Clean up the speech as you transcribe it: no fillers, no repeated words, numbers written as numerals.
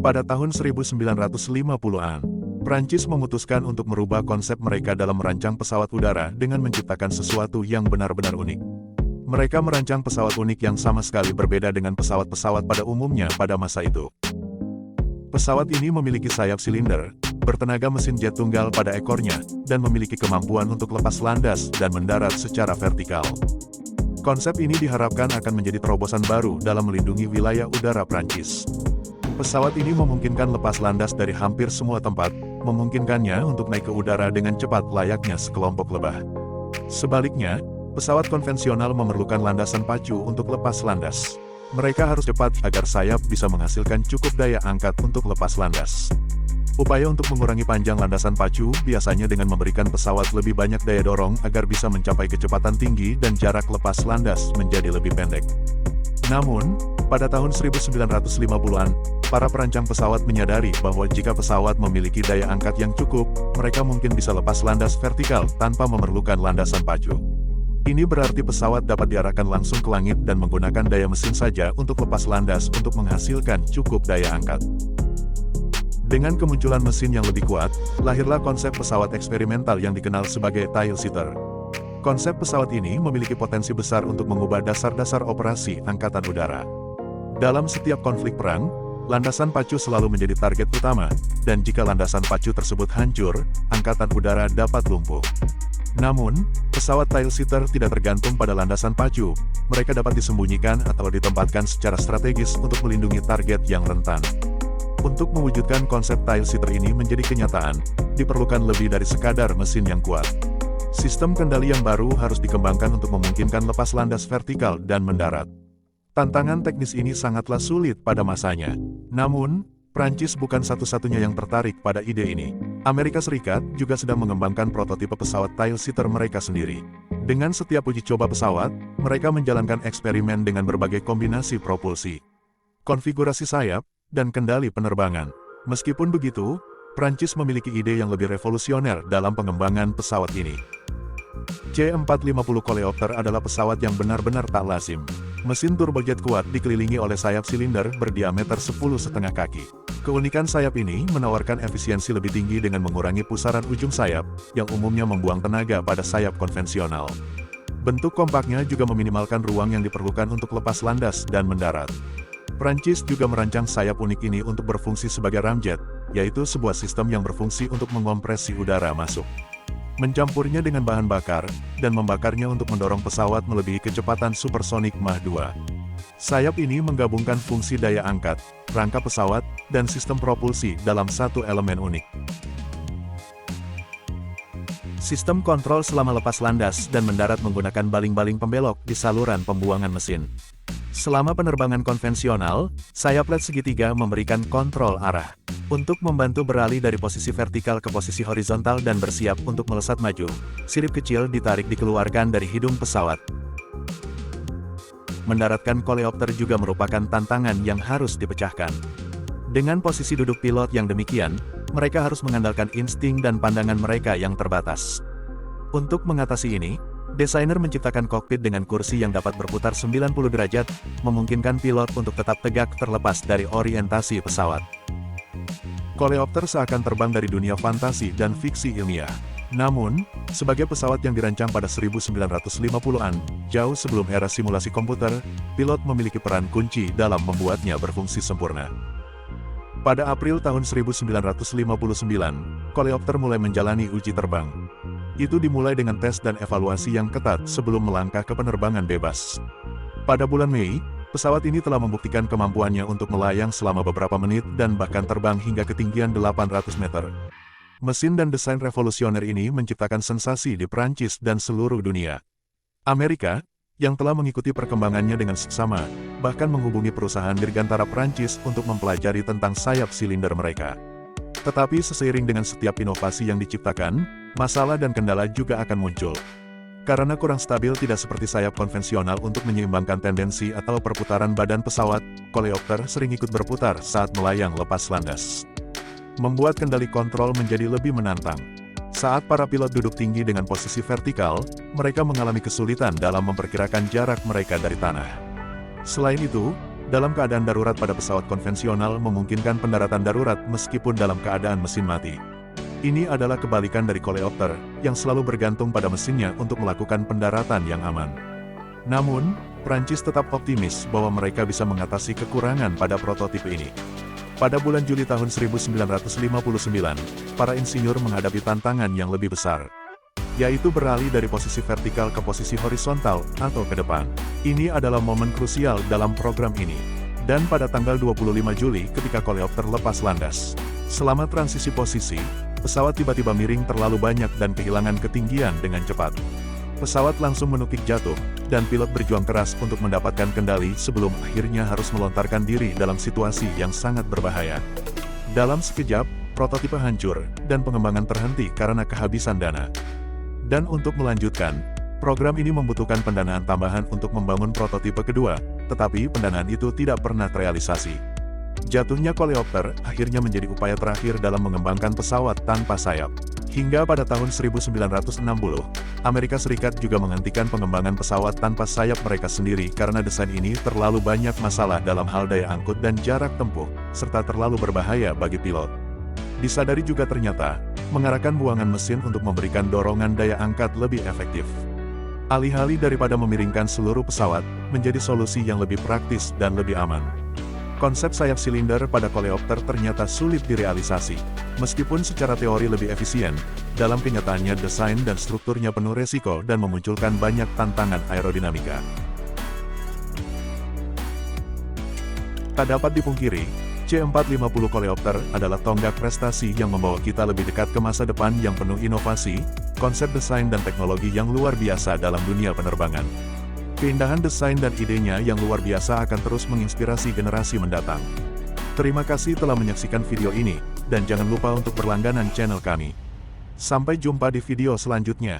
Pada tahun 1950-an, Prancis memutuskan untuk merubah konsep mereka dalam merancang pesawat udara dengan menciptakan sesuatu yang benar-benar unik. Mereka merancang pesawat unik yang sama sekali berbeda dengan pesawat-pesawat pada umumnya pada masa itu. Pesawat ini memiliki sayap silinder, bertenaga mesin jet tunggal pada ekornya, dan memiliki kemampuan untuk lepas landas dan mendarat secara vertikal. Konsep ini diharapkan akan menjadi terobosan baru dalam melindungi wilayah udara Prancis. Pesawat ini memungkinkan lepas landas dari hampir semua tempat, memungkinkannya untuk naik ke udara dengan cepat layaknya sekelompok lebah. Sebaliknya, pesawat konvensional memerlukan landasan pacu untuk lepas landas. Mereka harus cepat agar sayap bisa menghasilkan cukup daya angkat untuk lepas landas. Upaya untuk mengurangi panjang landasan pacu biasanya dengan memberikan pesawat lebih banyak daya dorong agar bisa mencapai kecepatan tinggi dan jarak lepas landas menjadi lebih pendek. Namun, pada tahun 1950-an, para perancang pesawat menyadari bahwa jika pesawat memiliki daya angkat yang cukup, mereka mungkin bisa lepas landas vertikal tanpa memerlukan landasan pacu. Ini berarti pesawat dapat diarahkan langsung ke langit dan menggunakan daya mesin saja untuk lepas landas untuk menghasilkan cukup daya angkat. Dengan kemunculan mesin yang lebih kuat, lahirlah konsep pesawat eksperimental yang dikenal sebagai tail-seater. Konsep pesawat ini memiliki potensi besar untuk mengubah dasar-dasar operasi angkatan udara. Dalam setiap konflik perang, landasan pacu selalu menjadi target utama, dan jika landasan pacu tersebut hancur, angkatan udara dapat lumpuh. Namun, pesawat tail-seater tidak tergantung pada landasan pacu, mereka dapat disembunyikan atau ditempatkan secara strategis untuk melindungi target yang rentan. Untuk mewujudkan konsep tail-seater ini menjadi kenyataan, diperlukan lebih dari sekadar mesin yang kuat. Sistem kendali yang baru harus dikembangkan untuk memungkinkan lepas landas vertikal dan mendarat. Tantangan teknis ini sangatlah sulit pada masanya. Namun, Prancis bukan satu-satunya yang tertarik pada ide ini. Amerika Serikat juga sedang mengembangkan prototipe pesawat tail-seater mereka sendiri. Dengan setiap uji coba pesawat, mereka menjalankan eksperimen dengan berbagai kombinasi propulsi, konfigurasi sayap, dan kendali penerbangan. Meskipun begitu, Prancis memiliki ide yang lebih revolusioner dalam pengembangan pesawat ini. C-450 Coleopter adalah pesawat yang benar-benar tak lazim. Mesin turbojet kuat dikelilingi oleh sayap silinder berdiameter 10,5 kaki. Keunikan sayap ini menawarkan efisiensi lebih tinggi dengan mengurangi pusaran ujung sayap, yang umumnya membuang tenaga pada sayap konvensional. Bentuk kompaknya juga meminimalkan ruang yang diperlukan untuk lepas landas dan mendarat. Prancis juga merancang sayap unik ini untuk berfungsi sebagai ramjet, yaitu sebuah sistem yang berfungsi untuk mengompresi udara masuk, mencampurnya dengan bahan bakar, dan membakarnya untuk mendorong pesawat melebihi kecepatan supersonik Mach 2. Sayap ini menggabungkan fungsi daya angkat, rangka pesawat, dan sistem propulsi dalam satu elemen unik. Sistem kontrol selama lepas landas dan mendarat menggunakan baling-baling pembelok di saluran pembuangan mesin. Selama penerbangan konvensional, sayap LED segitiga memberikan kontrol arah. Untuk membantu beralih dari posisi vertikal ke posisi horizontal dan bersiap untuk melesat maju, sirip kecil ditarik dikeluarkan dari hidung pesawat. Mendaratkan Coleopter juga merupakan tantangan yang harus dipecahkan. Dengan posisi duduk pilot yang demikian, mereka harus mengandalkan insting dan pandangan mereka yang terbatas. Untuk mengatasi ini, desainer menciptakan kokpit dengan kursi yang dapat berputar 90 derajat, memungkinkan pilot untuk tetap tegak terlepas dari orientasi pesawat. Coleopter seakan terbang dari dunia fantasi dan fiksi ilmiah. Namun, sebagai pesawat yang dirancang pada 1950-an, jauh sebelum era simulasi komputer, pilot memiliki peran kunci dalam membuatnya berfungsi sempurna. Pada April tahun 1959, Coleopter mulai menjalani uji terbang. Itu dimulai dengan tes dan evaluasi yang ketat sebelum melangkah ke penerbangan bebas. Pada bulan Mei, pesawat ini telah membuktikan kemampuannya untuk melayang selama beberapa menit dan bahkan terbang hingga ketinggian 800 meter. Mesin dan desain revolusioner ini menciptakan sensasi di Prancis dan seluruh dunia. Amerika, yang telah mengikuti perkembangannya dengan seksama, bahkan menghubungi perusahaan dirgantara Prancis untuk mempelajari tentang sayap silinder mereka. Tetapi seiring dengan setiap inovasi yang diciptakan, masalah dan kendala juga akan muncul. Karena kurang stabil tidak seperti sayap konvensional untuk menyeimbangkan tendensi atau perputaran badan pesawat, Coleopter sering ikut berputar saat melayang lepas landas, membuat kendali kontrol menjadi lebih menantang. Saat para pilot duduk tinggi dengan posisi vertikal, mereka mengalami kesulitan dalam memperkirakan jarak mereka dari tanah. Selain itu, Dalam keadaan darurat pada pesawat konvensional memungkinkan pendaratan darurat meskipun dalam keadaan mesin mati. Ini adalah kebalikan dari koleopter, yang selalu bergantung pada mesinnya untuk melakukan pendaratan yang aman. Namun, Prancis tetap optimis bahwa mereka bisa mengatasi kekurangan pada prototipe ini. Pada bulan Juli tahun 1959, para insinyur menghadapi tantangan yang lebih besar, yaitu beralih dari posisi vertikal ke posisi horizontal atau ke depan. Ini adalah momen krusial dalam program ini. Dan pada tanggal 25 Juli ketika koleopter lepas landas, selama transisi posisi, pesawat tiba-tiba miring terlalu banyak dan kehilangan ketinggian dengan cepat. Pesawat langsung menukik jatuh, dan pilot berjuang keras untuk mendapatkan kendali sebelum akhirnya harus melontarkan diri dalam situasi yang sangat berbahaya. Dalam sekejap, prototipe hancur, dan pengembangan terhenti karena kehabisan dana. Dan untuk melanjutkan, program ini membutuhkan pendanaan tambahan untuk membangun prototipe kedua, tetapi pendanaan itu tidak pernah terrealisasi. Jatuhnya koleopter akhirnya menjadi upaya terakhir dalam mengembangkan pesawat tanpa sayap. Hingga pada tahun 1960, Amerika Serikat juga menghentikan pengembangan pesawat tanpa sayap mereka sendiri karena desain ini terlalu banyak masalah dalam hal daya angkut dan jarak tempuh, serta terlalu berbahaya bagi pilot. Disadari juga ternyata, mengarahkan buangan mesin untuk memberikan dorongan daya angkat lebih efektif. Alih-alih daripada memiringkan seluruh pesawat, menjadi solusi yang lebih praktis dan lebih aman. Konsep sayap silinder pada koleopter ternyata sulit direalisasi. Meskipun secara teori lebih efisien, dalam kenyataannya desain dan strukturnya penuh resiko dan memunculkan banyak tantangan aerodinamika. Tak dapat dipungkiri, C450 koleopter adalah tonggak prestasi yang membawa kita lebih dekat ke masa depan yang penuh inovasi, konsep desain dan teknologi yang luar biasa dalam dunia penerbangan. Keindahan desain dan idenya yang luar biasa akan terus menginspirasi generasi mendatang. Terima kasih telah menyaksikan video ini, dan jangan lupa untuk berlangganan channel kami. Sampai jumpa di video selanjutnya.